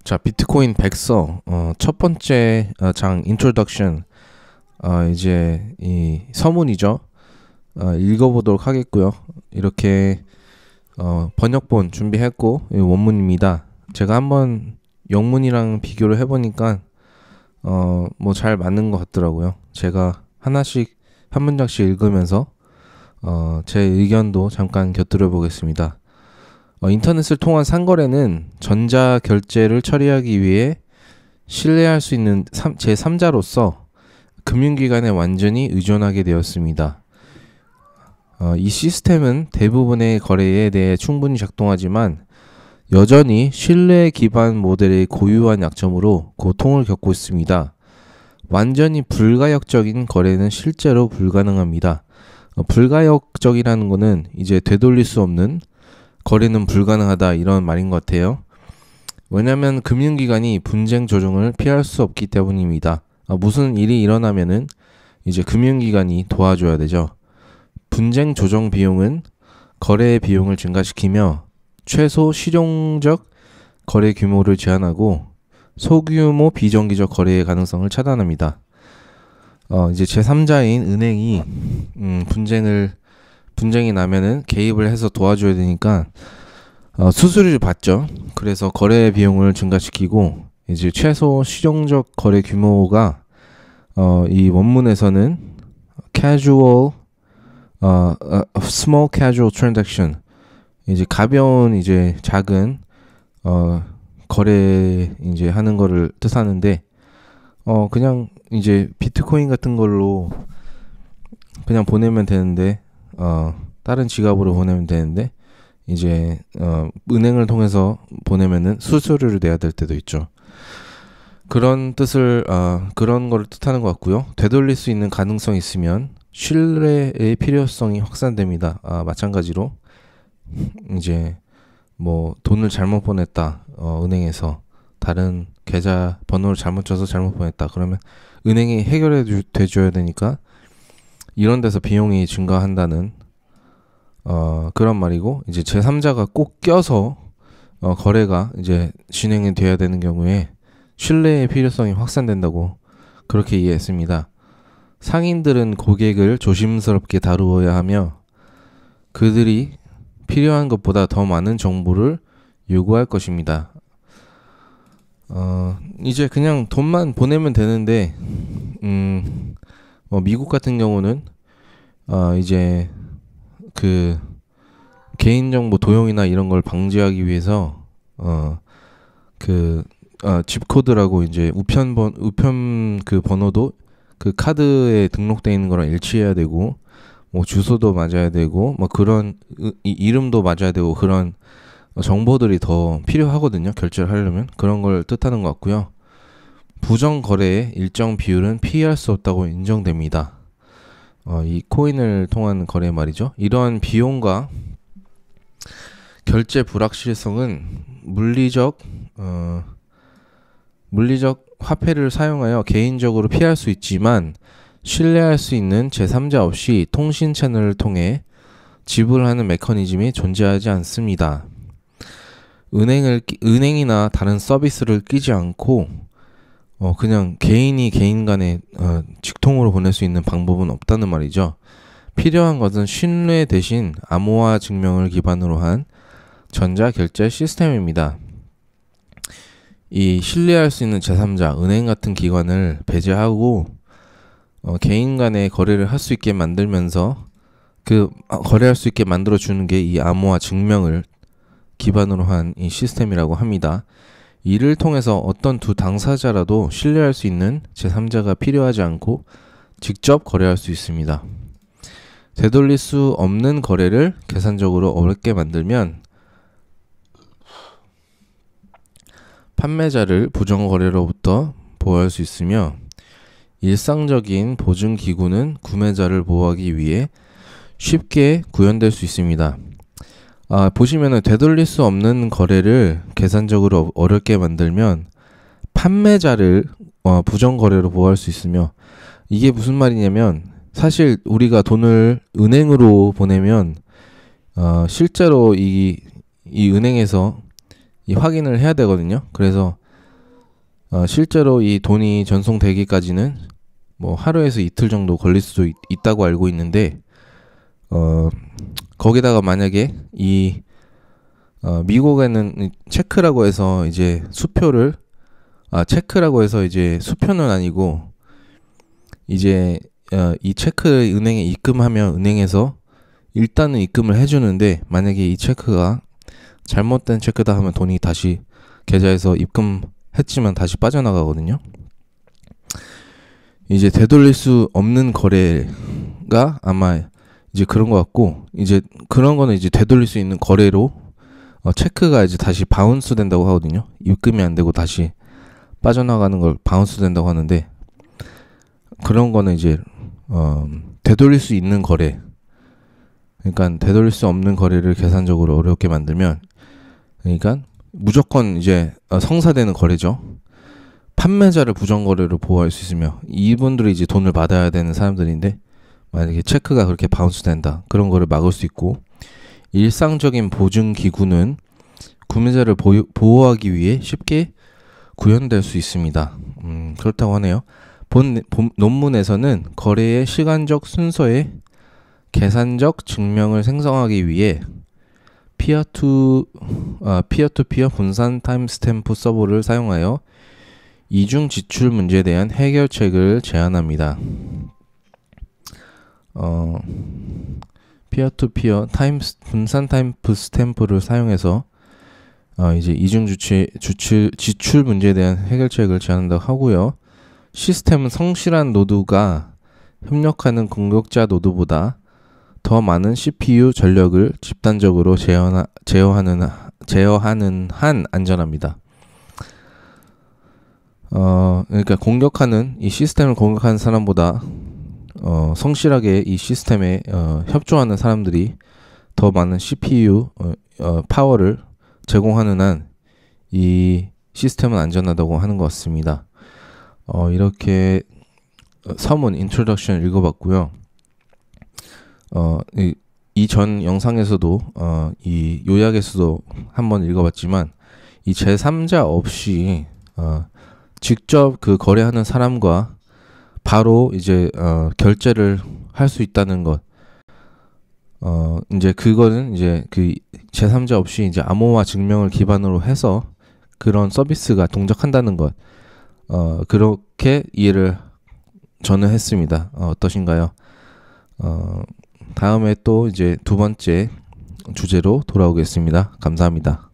자, 비트코인 백서 첫 번째 장 인트로덕션 이제 이 서문이죠. 읽어보도록 하겠고요. 이렇게 번역본 준비했고 이 원문입니다. 제가 한번 영문이랑 비교를 해보니까 뭐 잘 맞는 것 같더라고요. 제가 하나씩 한 문장씩 읽으면서 제 의견도 잠깐 곁들여 보겠습니다. 인터넷을 통한 상거래는 전자결제를 처리하기 위해 신뢰할 수 있는 제3자로서 금융기관에 완전히 의존하게 되었습니다. 이 시스템은 대부분의 거래에 대해 충분히 작동하지만 여전히 신뢰 기반 모델의 고유한 약점으로 고통을 겪고 있습니다. 완전히 불가역적인 거래는 실제로 불가능합니다. 불가역적이라는 것은 이제 되돌릴 수 없는 거래는 불가능하다 이런 말인 것 같아요. 왜냐하면 금융기관이 분쟁 조정을 피할 수 없기 때문입니다. 무슨 일이 일어나면은 이제 금융기관이 도와줘야 되죠. 분쟁 조정 비용은 거래의 비용을 증가시키며 최소 실용적 거래 규모를 제한하고 소규모 비정기적 거래의 가능성을 차단합니다. 이제 제3자인 은행이 분쟁이 나면은 개입을 해서 도와줘야 되니까 수수료를 받죠. 그래서 거래 비용을 증가시키고 이제 최소 실용적 거래 규모가 이 원문에서는 small casual transaction 이제 가벼운 이제 작은 거래 이제 하는 거를 뜻하는데 그냥 이제 비트코인 같은 걸로 그냥 보내면 되는데 다른 지갑으로 보내면 되는데 이제 은행을 통해서 보내면은 수수료를 내야 될 때도 있죠. 그런 거를 뜻하는 것 같고요. 되돌릴 수 있는 가능성이 있으면 신뢰의 필요성이 확산됩니다. 마찬가지로 이제 뭐 돈을 잘못 보냈다. 은행에서 다른 계좌 번호를 잘못 줘서 잘못 보냈다. 그러면 은행이 해결해 줘야 되니까 이런 데서 비용이 증가한다는 그런 말이고, 이제 제3자가 꼭 껴서 거래가 이제 진행이 돼야 되는 경우에 신뢰의 필요성이 확산된다고 그렇게 이해했습니다. 상인들은 고객을 조심스럽게 다루어야 하며 그들이 필요한 것보다 더 많은 정보를 요구할 것입니다. 이제 그냥 돈만 보내면 되는데 미국 같은 경우는 이제 그 개인정보 도용이나 이런 걸 방지하기 위해서 집 코드라고 이제 우편 그 번호도 그 카드에 등록되어 있는 거랑 일치해야 되고, 뭐 주소도 맞아야 되고, 뭐 그런 이름도 맞아야 되고, 그런 정보들이 더 필요하거든요. 결제를 하려면. 그런 걸 뜻하는 것 같고요. 부정 거래의 일정 비율은 피할 수 없다고 인정됩니다. 이 코인을 통한 거래 말이죠. 이러한 비용과 결제 불확실성은 물리적 화폐를 사용하여 개인적으로 피할 수 있지만 신뢰할 수 있는 제3자 없이 통신 채널을 통해 지불하는 메커니즘이 존재하지 않습니다. 은행이나 다른 서비스를 끼지 않고 그냥 개인이 개인 간에 직통으로 보낼 수 있는 방법은 없다는 말이죠. 필요한 것은 신뢰 대신 암호화 증명을 기반으로 한 전자결제 시스템입니다. 이 신뢰할 수 있는 제3자, 은행 같은 기관을 배제하고 개인 간의 거래를 할 수 있게 만들면서 거래할 수 있게 만들어주는 게 이 암호화 증명을 기반으로 한 이 시스템이라고 합니다. 이를 통해서 어떤 두 당사자라도 신뢰할 수 있는 제3자가 필요하지 않고 직접 거래할 수 있습니다. 되돌릴 수 없는 거래를 계산적으로 어렵게 만들면 판매자를 부정 거래로부터 보호할 수 있으며 일상적인 보증 기구는 구매자를 보호하기 위해 쉽게 구현될 수 있습니다. 보시면은 되돌릴 수 없는 거래를 계산적으로 어렵게 만들면 판매자를 부정 거래로 보호할 수 있으며, 이게 무슨 말이냐면 사실 우리가 돈을 은행으로 보내면 실제로 이 은행에서 이 확인을 해야 되거든요. 그래서 실제로 이 돈이 전송되기까지는 뭐 하루에서 이틀 정도 걸릴 수도 있다고 알고 있는데, 거기다가 만약에 미국에는 체크라고 해서 이제 수표는 아니고, 이제 이 체크를 은행에 입금하면 은행에서 일단은 입금을 해주는데, 만약에 이 체크가 잘못된 체크다 하면 돈이 다시 계좌에서 입금했지만 다시 빠져나가거든요. 이제 되돌릴 수 없는 거래가 아마 이제 그런 것 같고, 이제 그런 거는 이제 되돌릴 수 있는 거래로 체크가 이제 다시 바운스 된다고 하거든요. 입금이 안 되고 다시 빠져나가는 걸 바운스 된다고 하는데, 그런 거는 이제 되돌릴 수 있는 거래, 그러니까 되돌릴 수 없는 거래를 계산적으로 어렵게 만들면, 그러니까 무조건 이제 성사되는 거래죠. 판매자를 부정거래로 보호할 수 있으며, 이분들이 이제 돈을 받아야 되는 사람들인데 만약에 체크가 그렇게 바운스 된다, 그런 거를 막을 수 있고, 일상적인 보증 기구는 구매자를 보호하기 위해 쉽게 구현될 수 있습니다. 그렇다고 하네요. 본 논문에서는 거래의 시간적 순서에 계산적 증명을 생성하기 위해 피어투피어 분산 타임스탬프 서버를 사용하여 이중 지출 문제에 대한 해결책을 제안합니다. 피어투피어 분산 타임스탬프를 사용해서 이제 이중 지출 문제에 대한 해결책을 제안한다고 하고요. 시스템은 성실한 노드가 협력하는 공격자 노드보다 더 많은 CPU 전력을 집단적으로 제어하는 한 안전합니다. 그러니까 이 시스템을 공격하는 사람보다 성실하게 이 시스템에 협조하는 사람들이 더 많은 CPU 파워를 제공하는 한 이 시스템은 안전하다고 하는 것 같습니다. 이렇게 서문 인트로덕션을 읽어봤고요. 이 전 영상에서도 이 요약에서도 한번 읽어봤지만, 이 제3자 없이 직접 그 거래하는 사람과 바로 이제 결제를 할 수 있다는 것, 이제 그거는 이제 그 제3자 없이 이제 암호화 증명을 기반으로 해서 그런 서비스가 동작한다는 것, 그렇게 이해를 저는 했습니다. 어떠신가요? 다음에 또 이제 두 번째 주제로 돌아오겠습니다. 감사합니다.